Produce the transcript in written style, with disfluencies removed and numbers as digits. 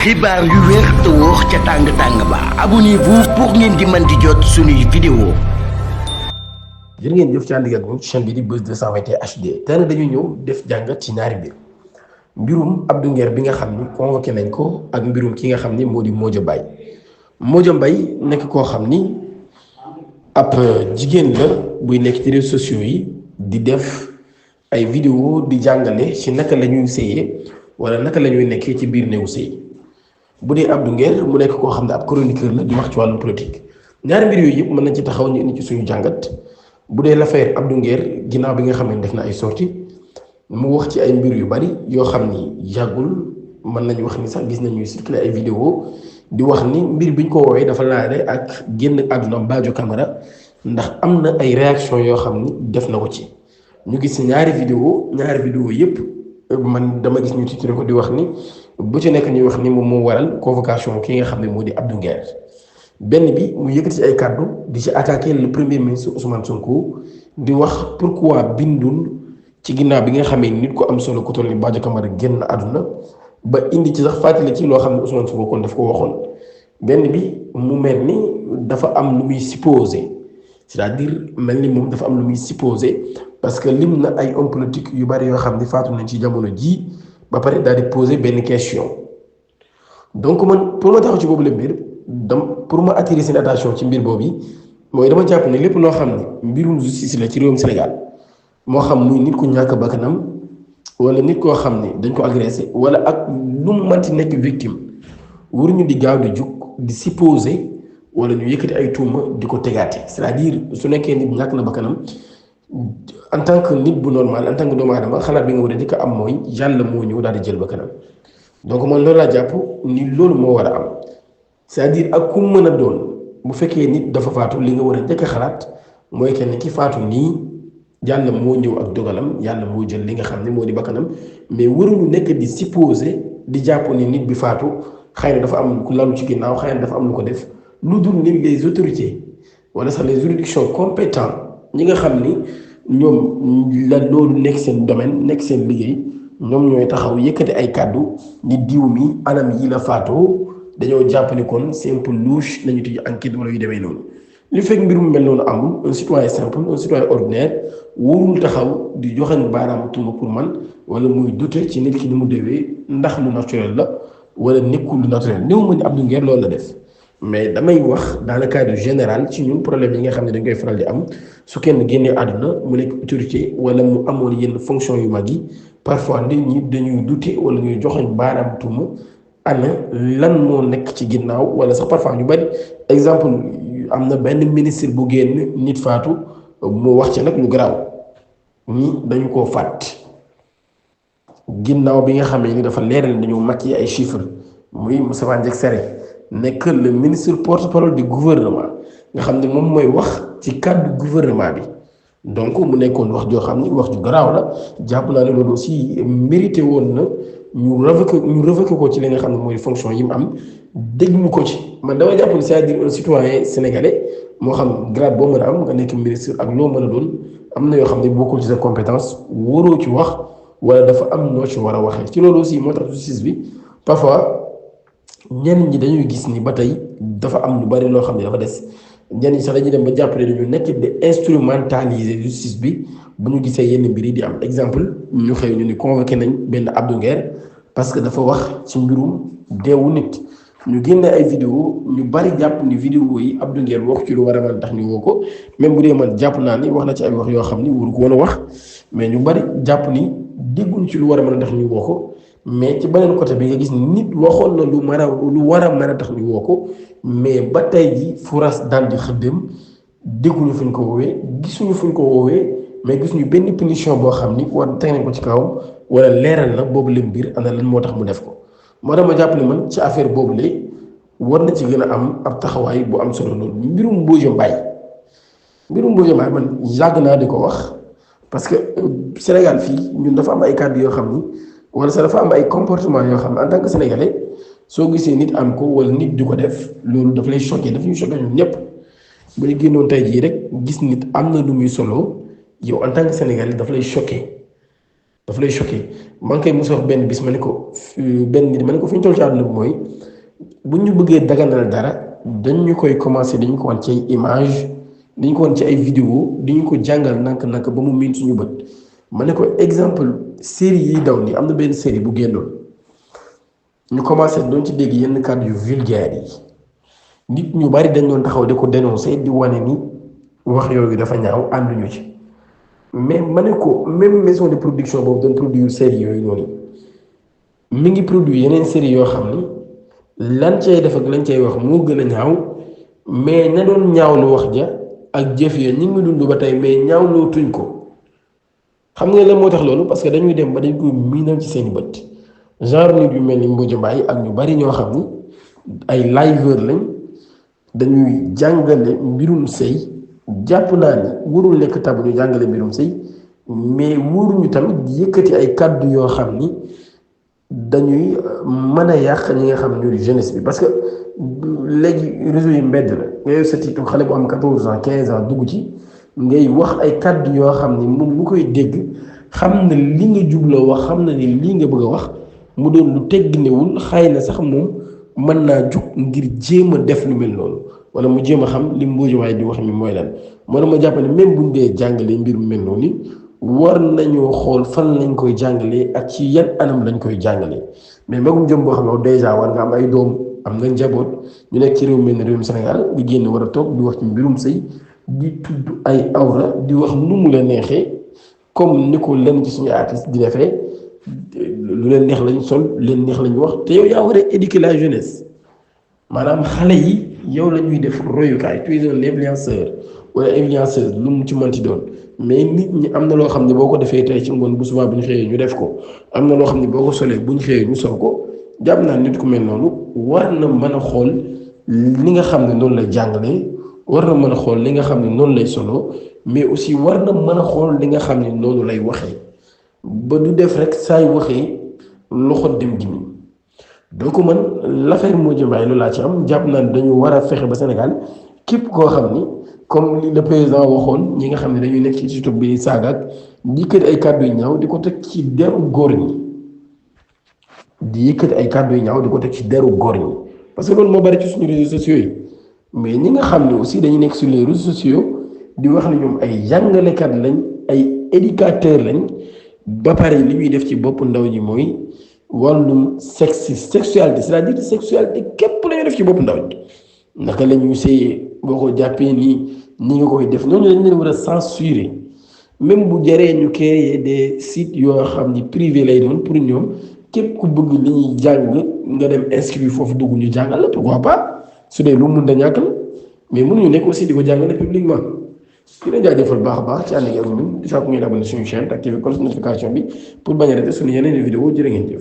xibaar yu wér te wóor ca tàng-tàng ba abonnez-vous pour ngeen di mën di jot suñuy vidéo. jërë ngeen jëf ci ànd ak ñun ci chaîne bi di Buzz 221 HD tey nag dañu ñëw def jàngat ci ñaari mbirum Abdou Nguer bi nga xam ni convoqué nañ ko ak mbirum ki nga xam ni moo di Modiyo Mbaye. Modiyo Mbaye nekk koo xam ni ab jigéen la buy nekk ci réseaux sociaux yi di def ay vidéo di jàngale ci naka la ñuy sëyee wala naka la ñuy nekkee ci biir néewu sëy. bu dee Abdou Nguer mu nekk koo xam ne ab chroniqueur la di wax ci wàllum politique ñaari mbir yooyu yëpp mën nañ ci taxaw ñu indi ci suñu jàngat. bu dee l'affaire Abdou Nguer ginnaaw bi nga xam ne def na ay sorties mu wax ci ay mbir yu bari yoo xam ni yàggul mën nañu wax ni sax gis nañuy circuler ay vidéo di wax ni mbir biñ ko woowee dafa laale ak génn àdduna Badio Camara ndax am na ay réaction yoo xam ni def na ko ci ñu gis ñaari vidéo yëpp man dama gis ñu titré ko di wax ni bu ci nekk ñuy wax ni moom moo waral convocation ki nga xam ne moo di Abdou Nguer benn bi mu yëkkati ci ay kàddu di ci attaquer le premier ministre Ousmane Sonko di wax pourquoi bindul ci ginnaaw bi nga xamee nit ko am solo ku toll ni Badio Camara génn àdduna ba indi ci sax fàttali ci loo xam ne Ousmane Sonko kon daf ko waxoon benn bi mu mel ni dafa am lu muy supposé c'est-à-dire mel ni moom dafa am lu muy supposé parce que lim na ay hommes politiques yu bari yoo xam ni faatu nañ ci jamono jii ba pare daal di poser benn question donc man pour ma taxaw ci boobu la mbir pour ma attirer seen attention ci mbir boobu mooy dama jàpp ne lépp loo xam ne mbirum justice la ci réewum Sénégal moo xam muy nit ku ñàkk bakkanam wala nit koo xam ne dañ ko agressé wala ak lu mu manti nekk victime waruñu di gaaw di jug di supposer wala ñu yëkkati ay tuuma di ko tegaate c'est-à-dire su nekkee nit ñàkk na bakkanam en tant que nit bu normal en tant que doomu aadama xalaat bi nga war a njëkk am mooy yàlla moo ñëw daal di jël bakkanam donc man loolu laa jàpp ni loolu moo war a am. c'est-à-dire ak ku mën a doon bu fekkee nit dafa faatu li nga war a njëkk a xalaat mooy que ni ki faatu nii yàlla moo ñëw ak dogalam yàlla moo jël li nga xam ne moo di bakkanam mais waruñu nekk di supposer di jàpp ni nit bi faatu xëy na dafa am ku lalu ci ginnaaw xëy na dafa am lu ko def lu dul ni les autorités wala sax les juridictions compétentes ñi nga xam ni ñoom la loolu nekk seen domaine nekk seen liggéey ñoom ñooy taxaw yëkkati ay kàddu ni diw mi anam yi la faatoo. dañoo jàpp ni kon simple louche nañu tijji enquête wala yu demee noonu li fekk mbir mu mel noonu amul un citoyen simple un citoyen ordinaire wóorul taxaw di joxañ baaraam tuuma pour man wala muy dute ci nit ki ni mu déwee ndax lu naturel la wala nekkul lu naturel néew ma ni Abdou Nguer loolu la def mais damay wax dans le cadre général ci ñun problème yi nga xam ne dañ koy faral di am su kenn génnee àdduna mu nekk autorité wala mu amoon yenn fonction yu mag yi parfois nit ñi dañuy dute wala ñuy joxañ baaraam tuuma ana lan moo nekk ci ginnaaw wala sax parfois ñu bari exemple am na benn ministre bu génn nit faatu mu wax ci nag lu garaaw ñi dañu koo fàtt ginnaaw bi nga xamee ni dafa leeral dañu maquiller ay chiffres muy Moustapha Ndiaye Sèye nekk le ministre porte-parole du gouvernement nga xam ne moom mooy wax ci kàddu gouvernement bi donc mu nekkoon wax joo xam ni wax ju garaaw la jàpp naa ne loolu aussi mérité woon na ñu révoqué ko ci li nga xam ne mooy fonction yi mu am déglu ko ci man dama jàpp ni c'est-à-dire un citoyen sénégalais moo xam grade boo mën a am nga nekk ministre ak loo mën a doon am na yoo xam ne bokkul ci sa compétence waroo ci wax wala dafa am noo ci war a waxee ci loolu aussi moo tax justice bi parfois ñenn ñi dañuy gis ni ba tey dafa am lu bari loo xam ne dafa des ñenn ñi sax dañuy dem ba jàppale dañu nekk de instrumentaliser justice bi bu ñu gisee yenn mbir yi di am exemple ñu xëy ñu ni convoqué nañ benn Abdou Nguer parce que dafa wax ci mbirum deewu nit ñu génne ay vidéo ñu bari jàpp ni vidéo yi Abdou Nguer wax ci lu war a mën tax ñu woo ko même bu dee man jàpp naa ni wax na ci ay wax yoo xam ni waru ko woon a wax mais ñu bari jàpp ni dégguñ ci lu war a mën a tax ñu woo ko mais ci beneen côté bi nga gis ni nit waxoon na lu war a mën a tax ñu woo ko mais ba tey ji furas daal di xëddem dégguñu fuñ ko woowee gisuñu fuñ ko woowee mais gisuñu benn punition boo xam ni war teg nañ ko ci kawam wala leeral na boobu leen mbir ana lan moo tax mu def ko moo tax ma jàpp ne man ci affaire boobu la war na ci gën a am ab taxawaay bu am solo loolu mbirum Modiyo Mbaye man yàgg naa di ko wax parce que Sénégal fii ñun dafa am ay kàddu yoo xam ni wala sax dafa am ay comportement yoo xam ne en tant que sénégalais soo gisee nit am ko wala nit di ko def loolu daf lay choqué daf ñuy choqué ñun ñëpp bu ñu génnoon tey jii rek gis nit am na lu muy solo yow en tant que sénégalais daf lay choqué dafa lay choqué maa ngi koy mos a wax benn bis ma ne ko benn nit ma ne ko fi ñu toll ci àdduna bi mooy bu ñu bëggee daganal dara dañu koy commencé dañu ko wan ci ay image dañu ko wan ci ay vidéo dañu ko jàngal nank ba mu miin suñu bët ma ne ko exemple série yi daw nii am na benn série bu génnoon ñu commencé doon ci dégg yenn kàddu yu vulgaire yi nit ñu bari dañ doon taxaw di ko dénoncer di wane ni wax yooyu dafa ñaaw ànduñu ci mais ma ne ko même maison de production boobu doon produire série yooyu noonu mi ngi produire yeneen série yoo xam ni lan cay def ak lañ cay wax moo gën a ñaaw mais ña doon ñaawlu wax ja ak jëf ya ñu ngi dund ba tey mais ñaawloo tuñ ko xam nga lan moo tax loolu parce que dañuy dem ba dañ koy miinal ci seen bët genre nit yu mel ni Mbodia Mbaye ak ñu bari ñoo xam ni ay liveur lañ dañuy jàngale mbirum sëy jàpp naa ni warul nekk tabu ñu jàngale mbirum sëy mais waruñu tamit yëkkati ay kàddu yoo xam ni dañuy mën a yàq ñi nga xam ne ñoo di jeunesse bi parce que léegi réseau yi mbedd la nga yor sa titre xale bu am 14 ans 15 ans dugg ci ngay wax ay kàddu yoo xam ni moom mu koy dégg xam na li nga jubloo wax xam na ni lii nga bëgg a wax mu doon lu tegginewul xëy na sax moom mën naa jug ngir jéem a def lu mel noonu wala mu jéem a xam li Mbodia Mbaye di wax mi mooy lan moo tax ma jàpp ne même buñ dee jàngalee mbir mu mel noonu war nañoo xool fan lañ koy jàngalee ak ci yan anam lañ koy jàngalee mais magum jëm boo xam ne dèjà war nga am ay doom am nga njaboot ñu nekk ci réew mel ne réewum Sénégal di génn war a toog di wax ci mbirum sëy di tudd ay awra di wax nu mu la neexee comme ni ko lenn ci suñu artiste di defee lu leen neex lañ sol lu leen neex lañ wax te yow yaa war a éduquer la jeunesse maanaam xale yi yow la ñuy def royukaay tu es un influenceur wala influenceuse lu mu ci mënti doon mais nit ñi am na loo xam ne boo ko defee tey ci ngoon bu subaa bu ñu xëyee ñu def ko am na loo xam ne boo ko solee bu ñu xëyee ñu sol ko jàpp naa nit ku mel noonu war na mën a xool li nga xam ne noonu lay jàngalee war na mën a xool li nga xam ne noonu lay solo mais aussi war na mën a xool li nga xam ne noonu lay waxee ba du def rek saay waxee loxo dem gi nii donc man l'affaire Mbodia Mbaye loolu laa ci am jàpp naa ne dañu war a fexe ba Sénégal képp koo xam ni comme li le président waxoon ñi nga xam ne dañuy nekk ci surtout bi saagaat di yëkkati ay kàddu yu ñaaw di ko teg ci deru góor ñi di yëkkati ay kàddu yu ñaaw di ko teg ci deru góor ñi parce que loolu moo bari ci suñu réseaux sociaux yi mais ñi nga xam ne aussi dañuy nekk sur les réseaux sociaux di wax ne ñoom ay jàngalekat lañ ay éducateur lañ ba pare li ñuy def ci bopp ndaw ñi mooy wàllum sexualité c'est-à-dire sexualité képp la ñuy def ci bopp ndaw ñi naka la ñuy séyee boo ko jàppee nii nga koy def ñooñu dañ leen war a censurer même bu jaree ñu créer des sites yoo xam ni privé lay doon pour ñoom képp ku bëgg li ñuy jàng nga dem inscrire foofu dugg ñu jàngal la pourquoi pas su dee lu mun da ñàkk la mais mënuñu nekk aussi di ko jàngale publiquement di leen jaajëfal baax a baax ci ànd ak ñun di sàkku ngeen abonné suñu chaîne te activer cloche notification bi pour bañ a rater suñu yeneen vidéo jërë ngeen jëf